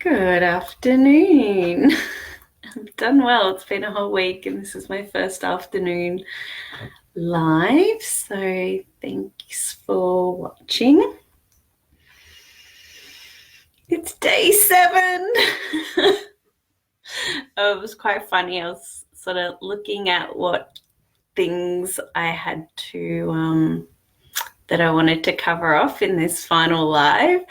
Good afternoon. I've done well. It's been a whole week and this is my first afternoon live. So thanks for watching. It's day 7. It was quite funny. I was sort of looking at what things I had to that I wanted to cover off in this final live.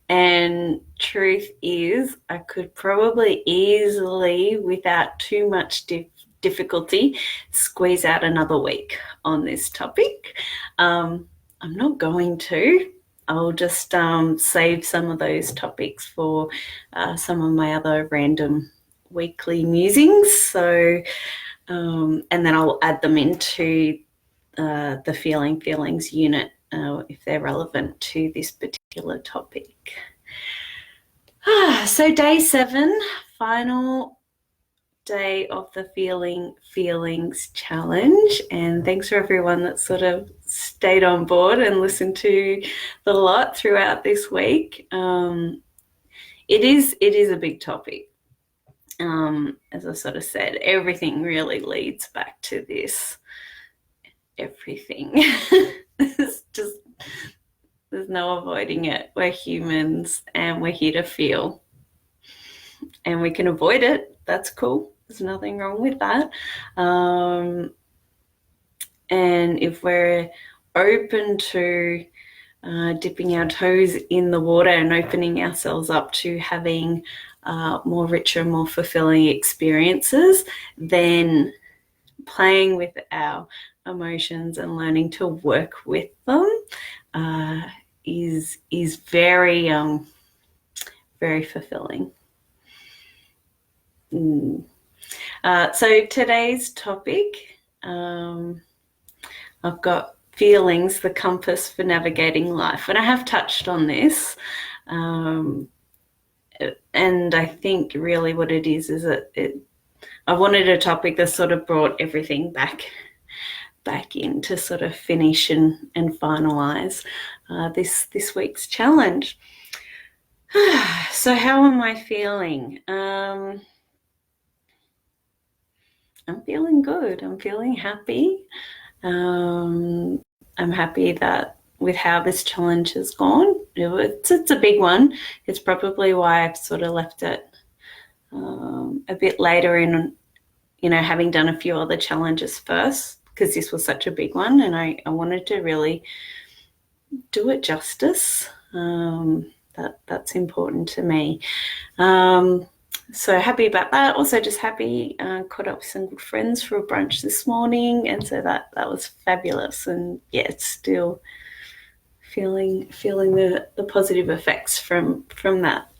And truth is, I could probably easily, without too much difficulty, squeeze out another week on this topic. I'm not going to. I'll just save some of those topics for some of my other random weekly musings. So, and then I'll add them into the feelings unit if they're relevant to this particular topic. So day 7, final day of the feelings challenge, and thanks for everyone that sort of stayed on board and listened to the lot throughout this week. It is a big topic. As I sort of said, everything really leads back to this. Everything. It's just, there's no avoiding it. We're humans and we're here to feel, and we can avoid it. That's cool. There's nothing wrong with that. And if we're open to dipping our toes in the water and opening ourselves up to having more richer, more fulfilling experiences, then playing with our emotions and learning to work with them is very very fulfilling. So today's topic, I've got feelings, the compass for navigating life, and I have touched on this, and I think really what it is that I wanted a topic that sort of brought everything back in to sort of finish and finalize this week's challenge. So how am I feeling? I'm feeling good. I'm feeling happy. I'm happy that with how this challenge has gone. It's a big one. It's probably why I've sort of left it a bit later in, having done a few other challenges first, because this was such a big one and I wanted to really do it justice. That's important to me. So happy about that. Also just happy, caught up with some good friends for a brunch this morning, and so that was fabulous. And yeah, it's still feeling the positive effects from that.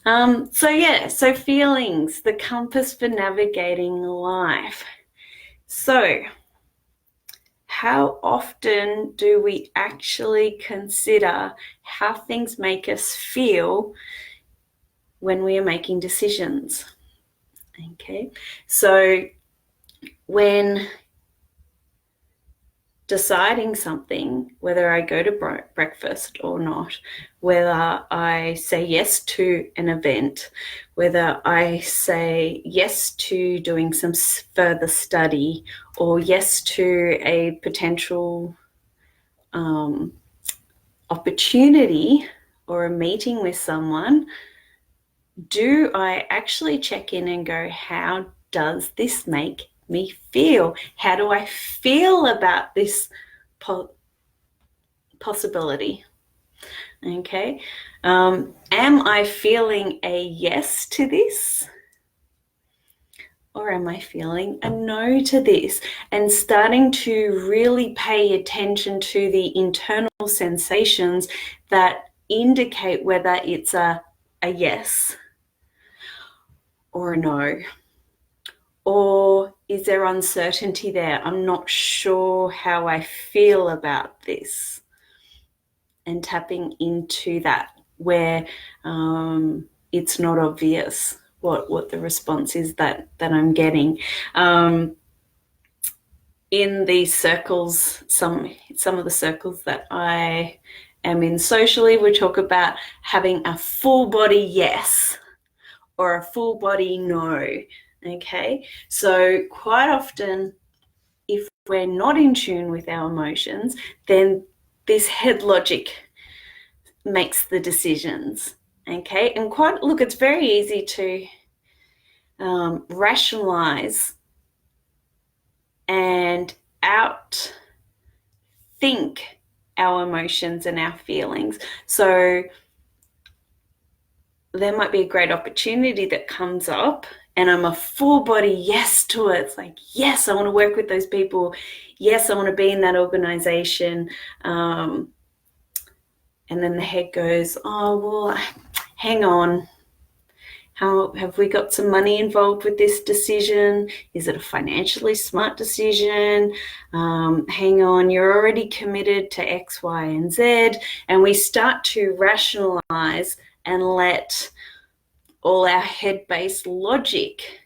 So feelings, the compass for navigating life. So how often do we actually consider how things make us feel when we are making decisions? Okay, so when deciding something, whether I go to breakfast or not, whether I say yes to an event, whether I say yes to doing some further study, or yes to a potential opportunity or a meeting with someone, do I actually check in and go, how does this make me feel? How do I feel about this possibility? Okay. Am I feeling a yes to this? Or am I feeling a no to this? And starting to really pay attention to the internal sensations that indicate whether it's a yes or a no. Or is there uncertainty there? I'm not sure how I feel about this. And tapping into that where it's not obvious what the response is that I'm getting. In these circles, some of the circles that I socially, we talk about having a full body yes or a full body no. Okay, so quite often, if we're not in tune with our emotions, then this head logic makes the decisions. Okay, and it's very easy to rationalize and outthink our emotions and our feelings. So there might be a great opportunity that comes up and I'm a full body yes to it. It's like, yes, I want to work with those people. Yes, I want to be in that organization. And then the head goes, oh, well, hang on. How have we got some money involved with this decision? Is it a financially smart decision? Hang on, you're already committed to X, Y, and Z. And we start to rationalize and let all our head-based logic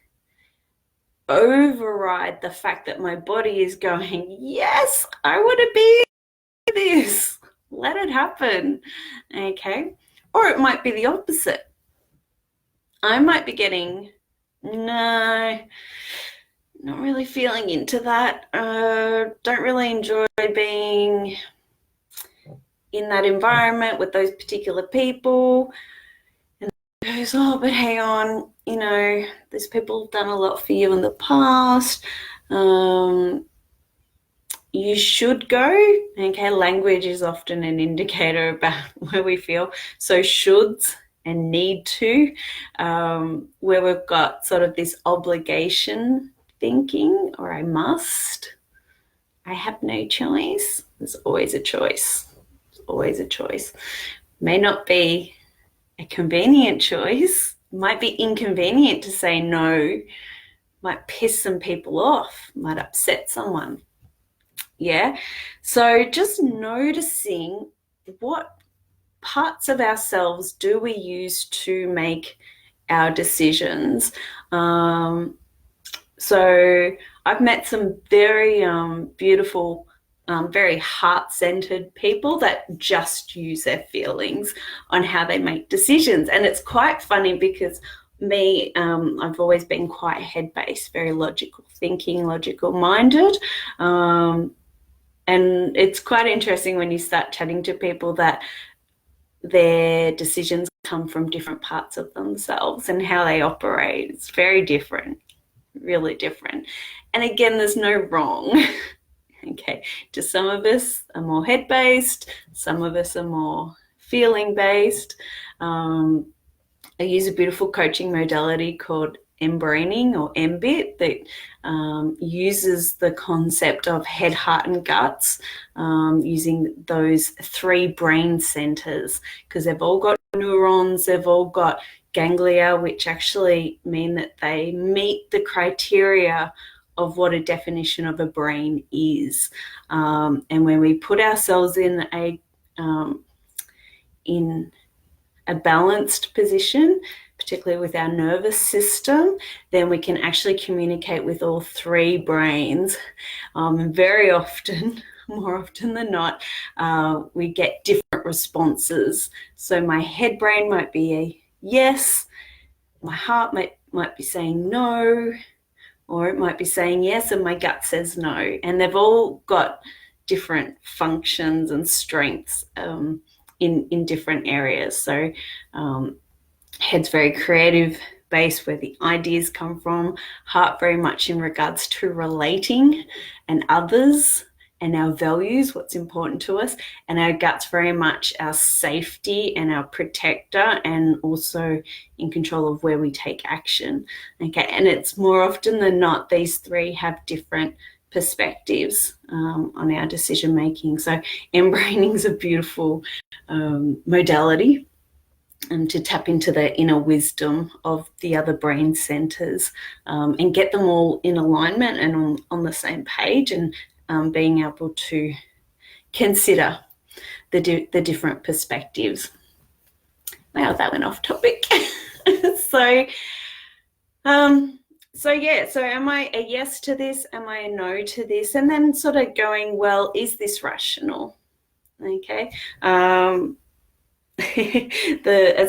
override the fact that my body is going, yes, I want to be this. Let it happen. Okay. Or it might be the opposite. I might be getting, no, not really feeling into that. Don't really enjoy being in that environment with those particular people. And it goes, oh, but hang on, these people have done a lot for you in the past. You should go. Okay, language is often an indicator about where we feel. So shoulds and need to, where we've got sort of this obligation thinking, or I must, I have no choice. There's always a choice. There's always a choice. May not be a convenient choice. Might be inconvenient to say no. Might piss some people off. Might upset someone. Yeah. So just noticing what parts of ourselves do we use to make our decisions. So I've met some very beautiful, very heart-centered people that just use their feelings on how they make decisions. And it's quite funny because I've always been quite head-based, very logical thinking, logical-minded. And it's quite interesting when you start chatting to people that their decisions come from different parts of themselves and how they operate. It's very different, really different. And again, there's no wrong. Okay, just some of us are more head-based, some of us are more feeling-based. I use a beautiful coaching modality called embraining, or MBIT, that uses the concept of head, heart, and guts, using those 3 brain centers, because they've all got neurons, they've all got ganglia, which actually mean that they meet the criteria of what a definition of a brain is. And when we put ourselves in a balanced position, particularly with our nervous system, then we can actually communicate with all 3 brains. Very often, more often than not, we get different responses. So my head brain might be a yes, my heart might be saying no, or it might be saying yes and my gut says no. And they've all got different functions and strengths in different areas. So head's very creative based, where the ideas come from. Heart very much in regards to relating and others and our values, what's important to us. And our gut's very much our safety and our protector, and also in control of where we take action. Okay, and it's more often than not, these 3 have different perspectives on our decision making. So embraining is a beautiful modality to tap into the inner wisdom of the other brain centers, and get them all in alignment and on the same page, and being able to consider the different perspectives. Wow, that went off topic. So am I a yes to this? Am I a no to this? And then sort of going, well, is this rational? Okay. As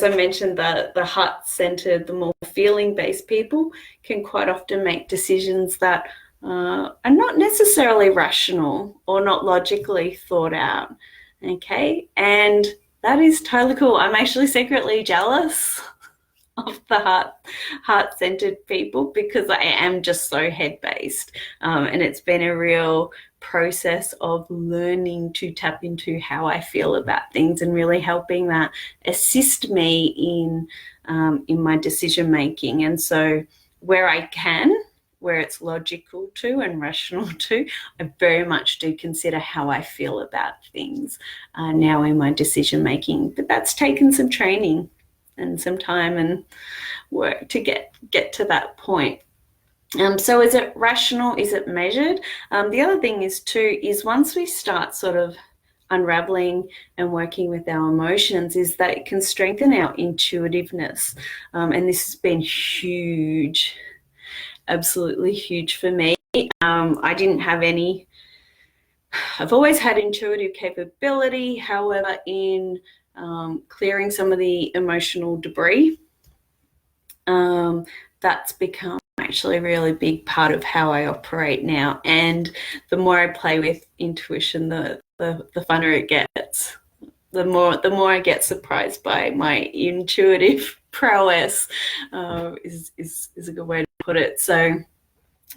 I mentioned, the heart-centered, the more feeling-based people can quite often make decisions that are not necessarily rational or not logically thought out. Okay, and that is totally cool. I'm actually secretly jealous of the heart-centered people because I am just so head-based, and it's been a real process of learning to tap into how I feel about things and really helping that assist me in my decision making. And so where I can, where it's logical to and rational to, I very much do consider how I feel about things now in my decision making. But that's taken some training and some time and work to get to that point. So is it rational? Is it measured? The other thing is too, is once we start sort of unraveling and working with our emotions, is that it can strengthen our intuitiveness. And this has been huge, absolutely huge for me. I didn't have any, I've always had intuitive capability. However, in clearing some of the emotional debris, that's become actually a really big part of how I operate now. And the more I play with intuition, the funner it gets. The more I get surprised by my intuitive prowess, is a good way to put it. So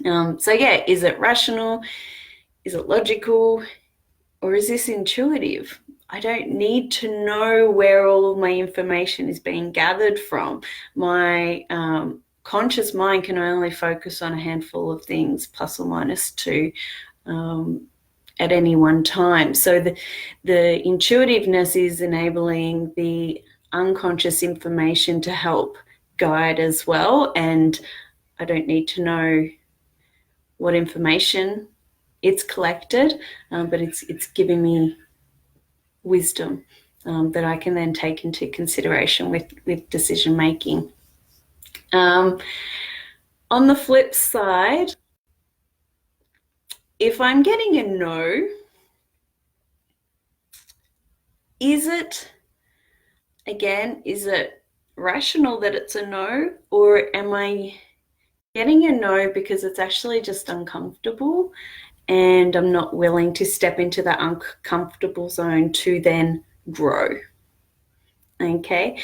yeah, is it rational? Is it logical? Or is this intuitive? I don't need to know where all of my information is being gathered from. My conscious mind can only focus on a handful of things, plus or minus two, at any one time. So the intuitiveness is enabling the unconscious information to help guide as well. And I don't need to know what information it's collected, but it's giving me wisdom that I can then take into consideration with decision making. On the flip side, if I'm getting a no, is it rational that it's a no, or am I getting a no because it's actually just uncomfortable and I'm not willing to step into that uncomfortable zone to then grow? Okay.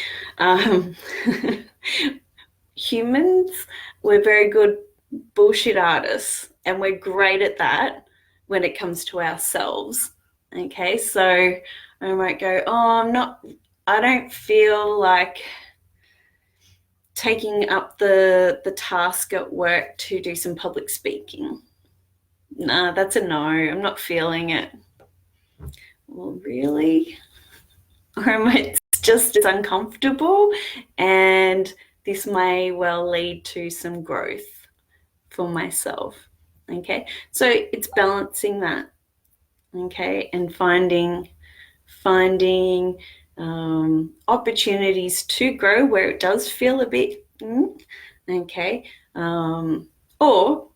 Humans, we're very good bullshit artists, and we're great at that when it comes to ourselves. Okay, so I might go, oh, I don't feel like taking up the task at work to do some public speaking. Nah, that's a no. I'm not feeling it. Well, really? Or am I just as uncomfortable? And this may well lead to some growth for myself. Okay, so it's balancing that. Okay, and finding opportunities to grow where it does feel a bit okay, or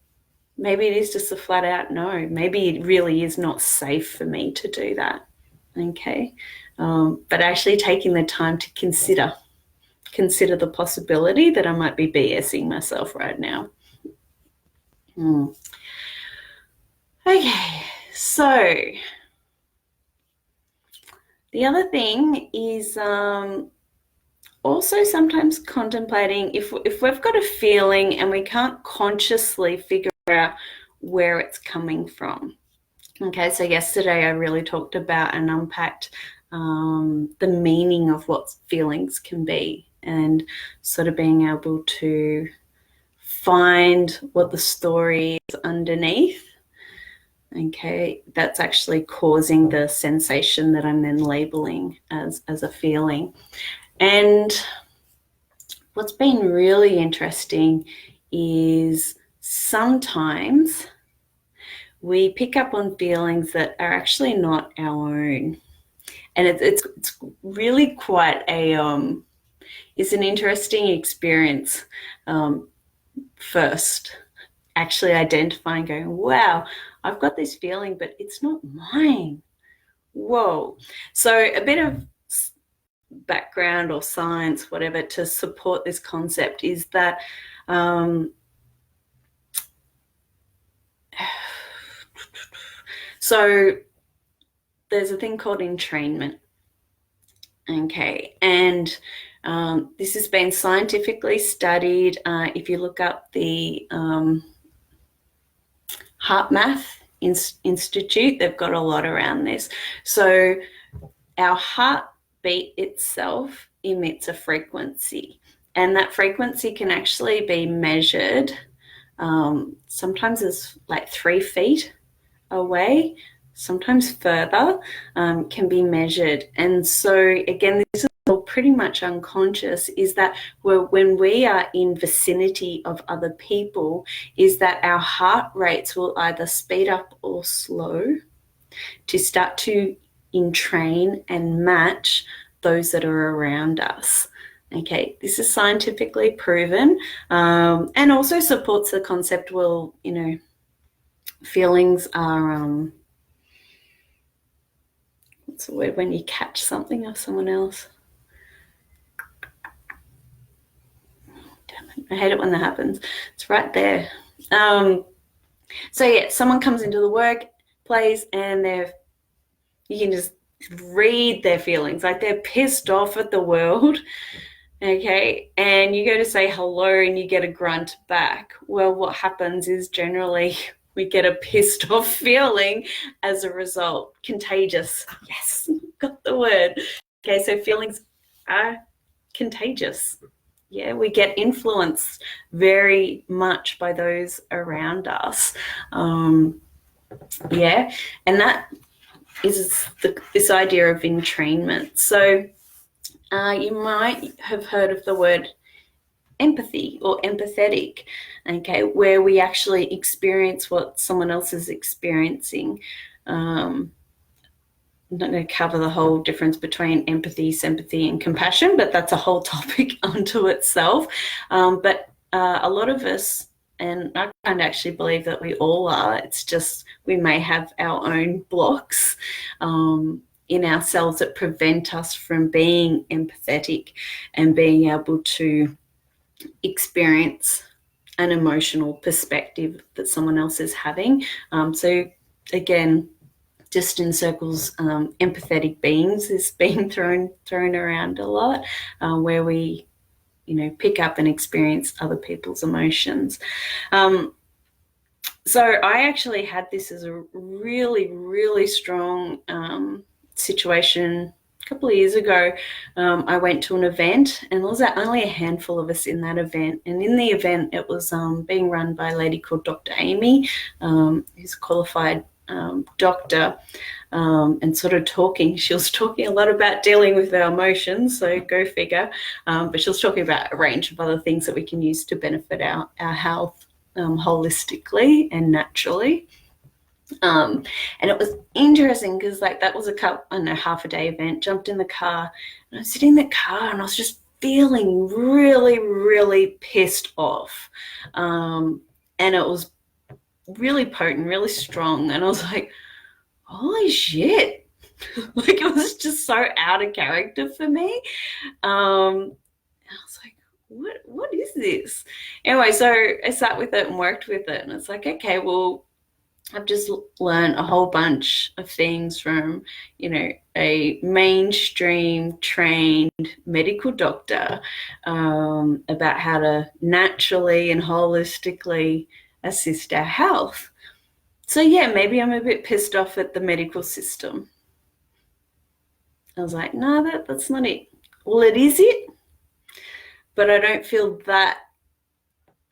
maybe it is just a flat out no. Maybe it really is not safe for me to do that. Okay, but actually taking the time to consider the possibility that I might be BSing myself right now. Okay, so the other thing is also sometimes contemplating if we've got a feeling and we can't consciously figure out where it's coming from. Okay, so yesterday I really talked about and unpacked the meaning of what feelings can be, and sort of being able to find what the story is underneath. Okay, that's actually causing the sensation that I'm then labeling as a feeling. And what's been really interesting is sometimes we pick up on feelings that are actually not our own. And it's really quite it's an interesting experience, first actually identifying, going, wow, I've got this feeling, but it's not mine. whoa. So a bit of background or science, whatever, to support this concept is that so there's a thing called entrainment. Okay, and this has been scientifically studied. If you look up the Heart Math Institute, they've got a lot around this. So our heartbeat itself emits a frequency, and that frequency can actually be measured sometimes as like 3 feet away, sometimes further, can be measured. And so again, this is all pretty much unconscious, is that when we are in vicinity of other people, is that our heart rates will either speed up or slow to start to entrain and match those that are around us. Okay, this is scientifically proven, and also supports the concept, well, you know, feelings are, what's the word when you catch something of someone else? Damn it, I hate it when that happens. It's right there. So yeah, someone comes into the workplace and you can just read their feelings, like they're pissed off at the world. Okay, and you go to say hello and you get a grunt back. Well, what happens is generally we get a pissed off feeling as a result. Contagious. Yes, got the word. Okay, so feelings are contagious. Yeah, we get influenced very much by those around us. Yeah, and that is this idea of entrainment. So you might have heard of the word empathy or empathetic, okay, where we actually experience what someone else is experiencing. I'm not going to cover the whole difference between empathy, sympathy, and compassion, but that's a whole topic unto itself. But a lot of us, and I kind of actually believe that we all are, it's just we may have our own blocks in ourselves that prevent us from being empathetic and being able to experience an emotional perspective that someone else is having. So again, just in circles, empathetic beings is being thrown around a lot, where we, you know, pick up and experience other people's emotions. So I actually had this as a really, really strong situation a couple of years ago. I went to an event, and there was only a handful of us in that event. And in the event, it was being run by a lady called Dr. Amy, who's a qualified doctor, and sort of talking. She was talking a lot about dealing with our emotions, so go figure. But she was talking about a range of other things that we can use to benefit our health holistically and naturally. And it was interesting because, like, that was half a day event. Jumped in the car, and I was sitting in the car, and I was just feeling really, really pissed off. And it was really potent, really strong. And I was like, holy shit. Like, it was just so out of character for me. I was like, what is this? Anyway, so I sat with it and worked with it, and it's like, okay, well, I've just learned a whole bunch of things from, you know, a mainstream trained medical doctor about how to naturally and holistically assist our health. So yeah, maybe I'm a bit pissed off at the medical system. I was like, no, that's not it. Well, it is it, but I don't feel that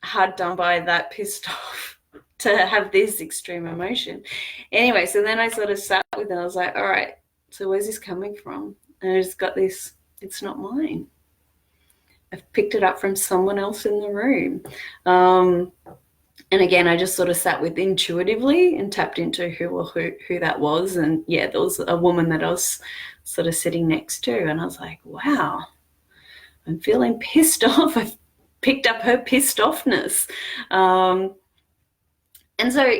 hard done by, that pissed off to have this extreme emotion. Anyway, so then I sort of sat with it. I was like, all right, so where's this coming from? And I just got this, it's not mine. I've picked it up from someone else in the room. And again, I just sort of sat with intuitively and tapped into who that was. And yeah, there was a woman that I was sort of sitting next to, and I was like, wow, I'm feeling pissed off. I've picked up her pissed offness. And so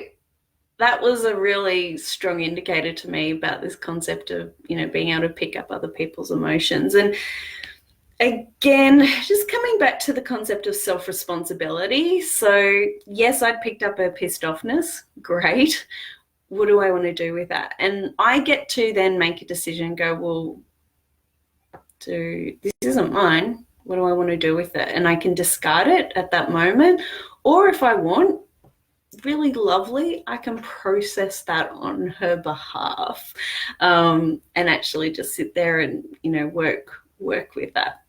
that was a really strong indicator to me about this concept of, being able to pick up other people's emotions. And again, just coming back to the concept of self-responsibility. So yes, I'd picked up her pissed offness. Great. What do I want to do with that? And I get to then make a decision and go, well, this isn't mine. What do I want to do with it? And I can discard it at that moment. Or if I want, really lovely, I can process that on her behalf, and actually just sit there and work with that.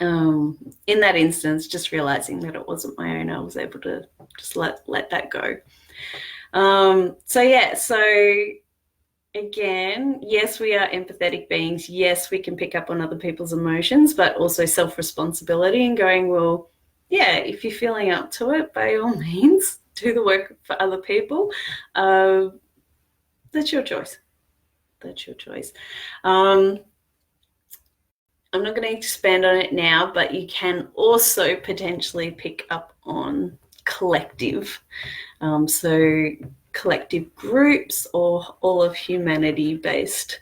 In that instance, just realizing that it wasn't my own, I was able to just let that go. So again, yes, we are empathetic beings. Yes, we can pick up on other people's emotions, but also self-responsibility and going, well, yeah, if you're feeling up to it, by all means, do the work for other people. That's your choice. That's your choice. I'm not going to expand on it now, but you can also potentially pick up on collective. So collective groups or all of humanity-based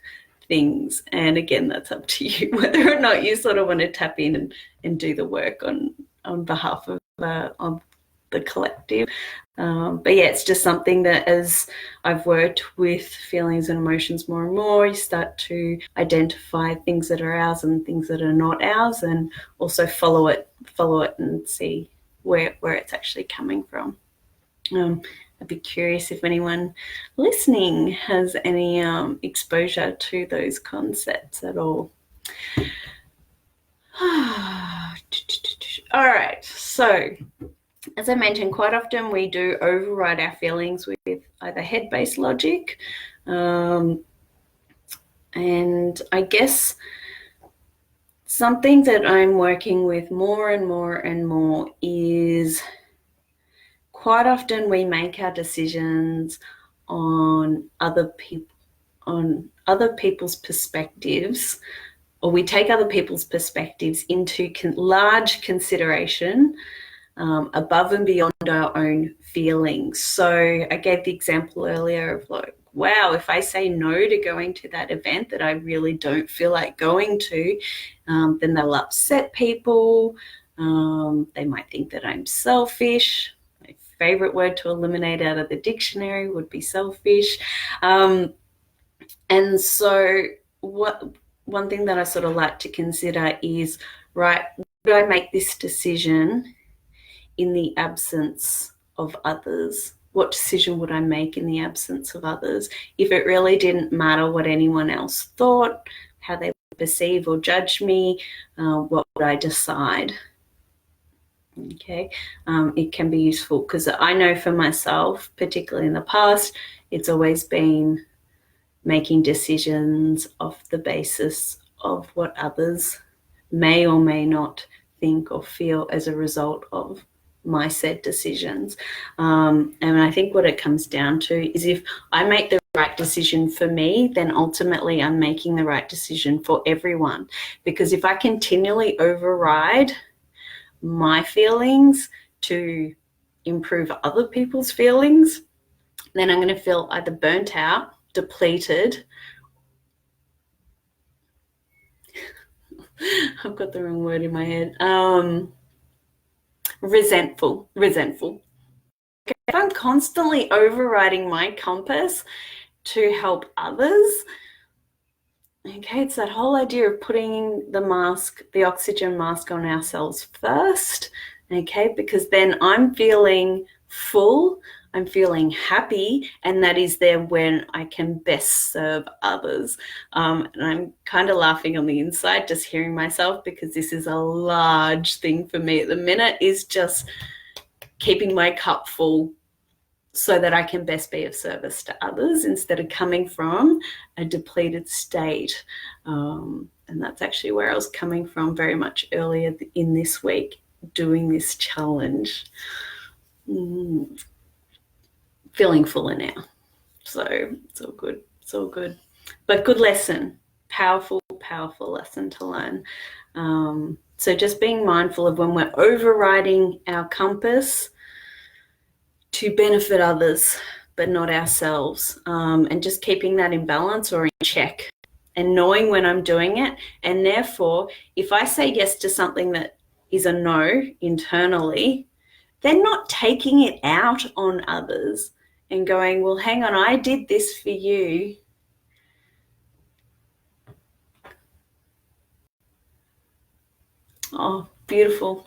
things. And again, that's up to you whether or not you sort of want to tap in and do the work on behalf of the collective. But yeah, it's just something that as I've worked with feelings and emotions more and more, you start to identify things that are ours and things that are not ours, and also follow it and see where it's actually coming from. I'd be curious if anyone listening has any exposure to those concepts at all. All right, so as I mentioned, quite often we do override our feelings with either head-based logic, and I guess something that I'm working with more and more and more is quite often we make our decisions on other people's perspectives, or we take other people's perspectives into large consideration above and beyond our own feelings. So I gave the example earlier of like, wow, if I say no to going to that event that I really don't feel like going to, then they'll upset people. They might think that I'm selfish. My favorite word to eliminate out of the dictionary would be selfish. And so one thing that I sort of like to consider is, right, would I make this decision in the absence of others? What decision would I make in the absence of others? If it really didn't matter what anyone else thought, how they would perceive or judge me, what would I decide? Okay, it can be useful because I know for myself, particularly in the past, it's always been making decisions off the basis of what others may or may not think or feel as a result of my said decisions. And I think what it comes down to is if I make the right decision for me, then ultimately I'm making the right decision for everyone. Because if I continually override my feelings to improve other people's feelings, then I'm going to feel either burnt out, depleted. I've got the wrong word in my head. Resentful. If I'm constantly overriding my compass to help others, okay, it's that whole idea of putting the oxygen mask on ourselves first, okay, because then I'm feeling full, I'm feeling happy, and that is there when I can best serve others. And I'm kind of laughing on the inside just hearing myself, because this is a large thing for me at the minute, is just keeping my cup full so that I can best be of service to others instead of coming from a depleted state. And that's actually where I was coming from very much earlier in this week doing this challenge. Feeling fuller now. So it's all good. It's all good. But good lesson. Powerful, powerful lesson to learn. So just being mindful of when we're overriding our compass to benefit others, but not ourselves, and just keeping that in balance or in check and knowing when I'm doing it. And therefore, if I say yes to something that is a no internally, then not taking it out on others and going, well, hang on, I did this for you. Oh, beautiful.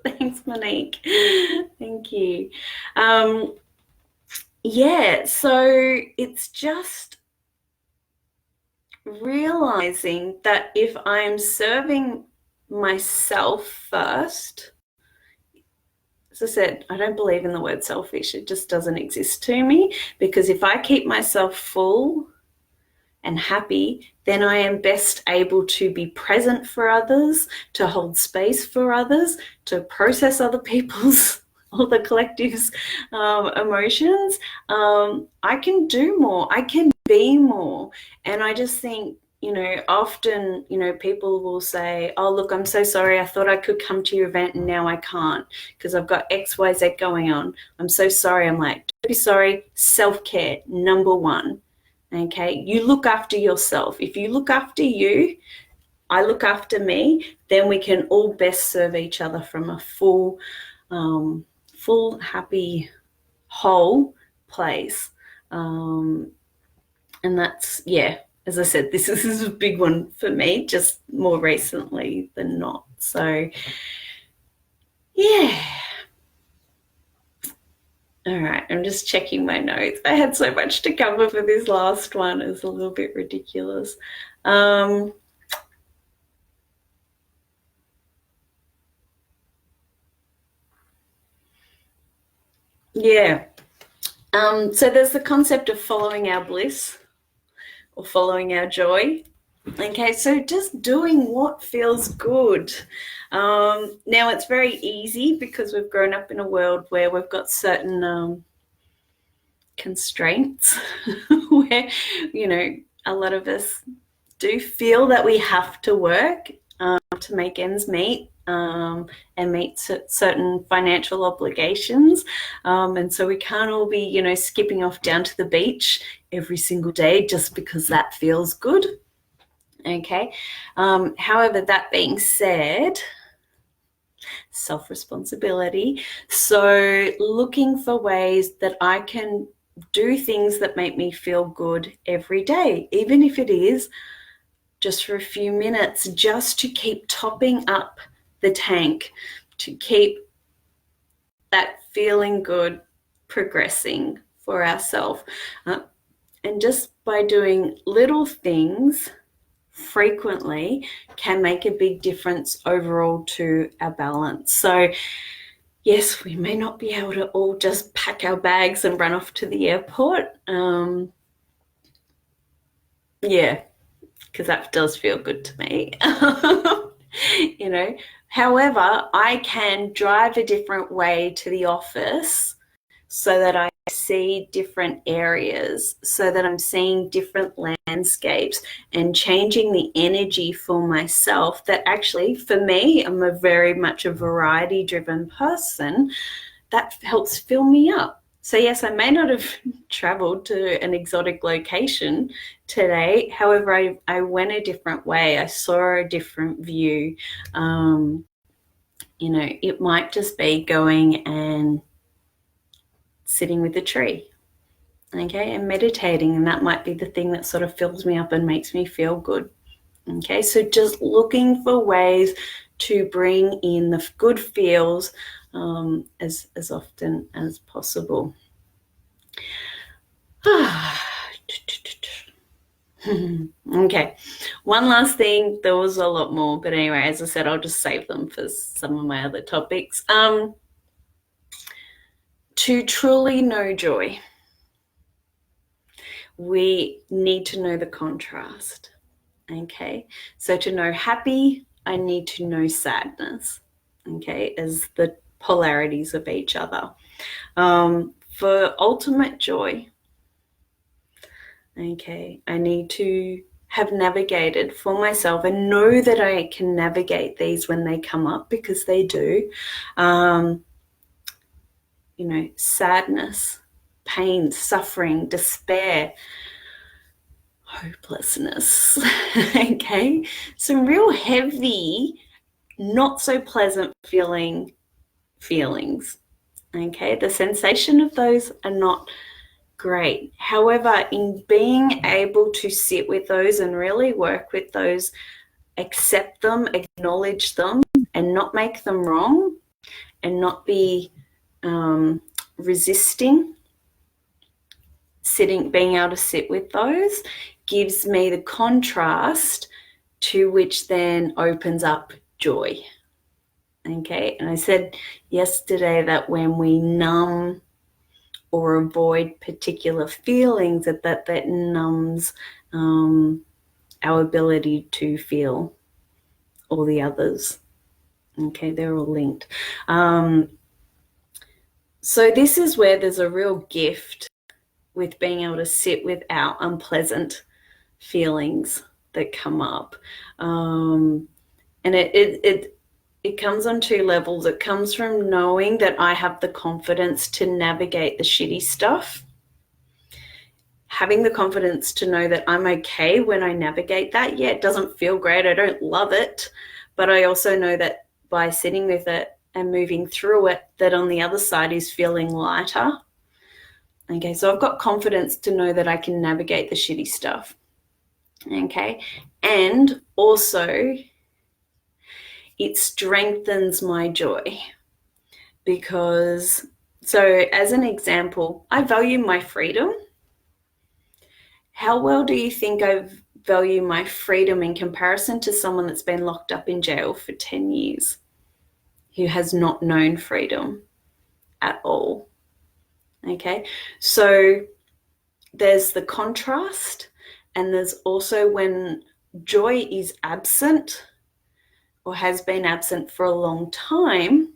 Thanks, Monique. Thank you. Yeah, so it's just realizing that if I'm serving myself first, as I said, I don't believe in the word selfish. It just doesn't exist to me, because if I keep myself full and happy, then I am best able to be present for others, to hold space for others, to process other people's or the collective's emotions. I can do more. I can be more. And I just think, often, people will say, oh, look, I'm so sorry. I thought I could come to your event and now I can't because I've got X, Y, Z going on. I'm so sorry. I'm like, don't be sorry. Self-care, number one. Okay, you look after yourself. If you look after you, I look after me, then we can all best serve each other from a full, happy, whole place. And that's, yeah, as I said, this is a big one for me, just more recently than not. So, yeah. All right, I'm just checking my notes. I had so much to cover for this last one. It was a little bit ridiculous. Yeah. So there's the concept of following our bliss or following our joy. Okay, so just doing what feels good. Now, it's very easy because we've grown up in a world where we've got certain constraints where, a lot of us do feel that we have to work to make ends meet and meet certain financial obligations. And so we can't all be, skipping off down to the beach every single day just because that feels good. Okay. However, that being said, self-responsibility. So looking for ways that I can do things that make me feel good every day, even if it is just for a few minutes, just to keep topping up the tank, to keep that feeling good progressing for ourselves. And just by doing little things frequently can make a big difference overall to our balance. So yes, we may not be able to all just pack our bags and run off to the airport. Yeah, because that does feel good to me. However, I can drive a different way to the office so that I see different areas, so that I'm seeing different landscapes and changing the energy for myself. That actually, for me, I'm a very much a variety driven person. That helps fill me up. So yes, I may not have traveled to an exotic location today. However, I went a different way. I saw a different view. It might just be going and sitting with a tree, okay, and meditating, and that might be the thing that sort of fills me up and makes me feel good. Okay, so just looking for ways to bring in the good feels as often as possible. Okay, one last thing. There was a lot more, but anyway, as I said, I'll just save them for some of my other topics. To truly know joy, we need to know the contrast. Okay, so to know happy, I need to know sadness, okay, as the polarities of each other. For ultimate joy, okay, I need to have navigated for myself and know that I can navigate these when they come up, because they do. Sadness, pain, suffering, despair, hopelessness. Okay, some real heavy, not so pleasant feelings. Okay, the sensation of those are not great. However, in being able to sit with those and really work with those, accept them, acknowledge them, and not make them wrong, and not be resisting being able to sit with those, gives me the contrast to which then opens up joy. Okay, and I said yesterday that when we numb or avoid particular feelings, that numbs our ability to feel all the others. Okay, they're all linked. So this is where there's a real gift with being able to sit with our unpleasant feelings that come up. And it comes on two levels. It comes from knowing that I have the confidence to navigate the shitty stuff, having the confidence to know that I'm okay when I navigate that. Yeah, it doesn't feel great. I don't love it. But I also know that by sitting with it and moving through it, that on the other side is feeling lighter. Okay, so I've got confidence to know that I can navigate the shitty stuff. Okay, and also it strengthens my joy because, so as an example, I value my freedom. How well do you think I value my freedom in comparison to someone that's been locked up in jail for 10 years who has not known freedom at all? Okay, so there's the contrast, and there's also when joy is absent or has been absent for a long time,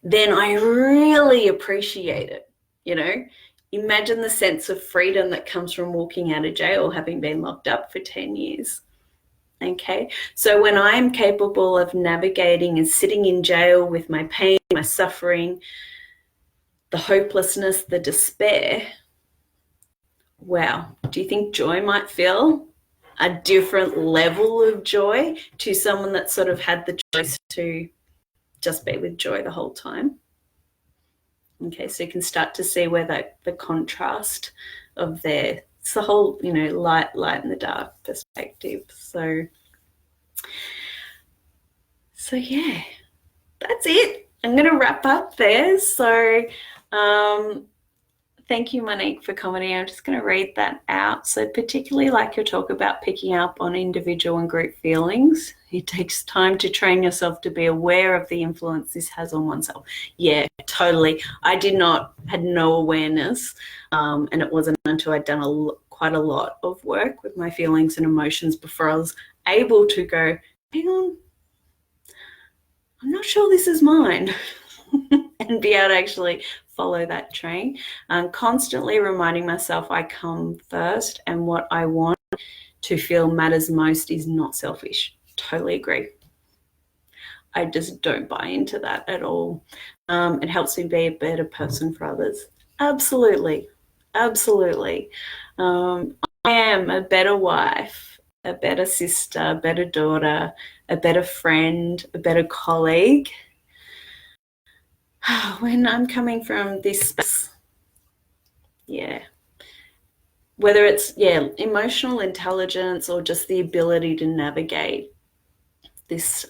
then I really appreciate it. You know, imagine the sense of freedom that comes from walking out of jail, having been locked up for 10 years. Okay, so when I'm capable of navigating and sitting in jail with my pain, my suffering, the hopelessness, the despair, wow, do you think joy might feel a different level of joy to someone that sort of had the choice to just be with joy the whole time? Okay, so you can start to see where the contrast of there. It's the whole, you know, light and the dark perspective. So yeah, that's it. I'm going to wrap up there. So thank you, Monique, for commenting. I'm just going to read that out. So particularly like your talk about picking up on individual and group feelings, it takes time to train yourself to be aware of the influence this has on oneself. Yeah, totally. I had no awareness, and it wasn't until I'd done quite a lot of work with my feelings and emotions before I was able to go, hang on, I'm not sure this is mine. And be able to actually follow that train. Constantly reminding myself I come first and what I want to feel matters most is not selfish. Totally agree. I just don't buy into that at all. It helps me be a better person for others. Absolutely. Absolutely. I am a better wife, a better sister, a better daughter, a better friend, a better colleague when I'm coming from this space. Yeah. Whether it's, emotional intelligence or just the ability to navigate this,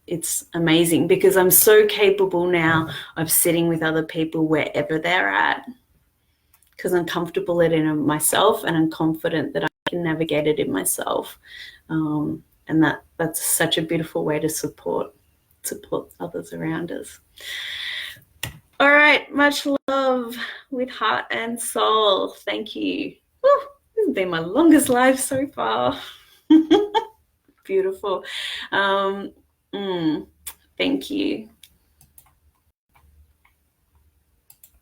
it's amazing because I'm so capable now of sitting with other people wherever they're at because I'm comfortable in it myself and I'm confident that I can navigate it in myself. And that's such a beautiful way to support others around us. All right, much love with heart and soul. Thank you. Woo, this has been my longest live so far. Beautiful. Thank you.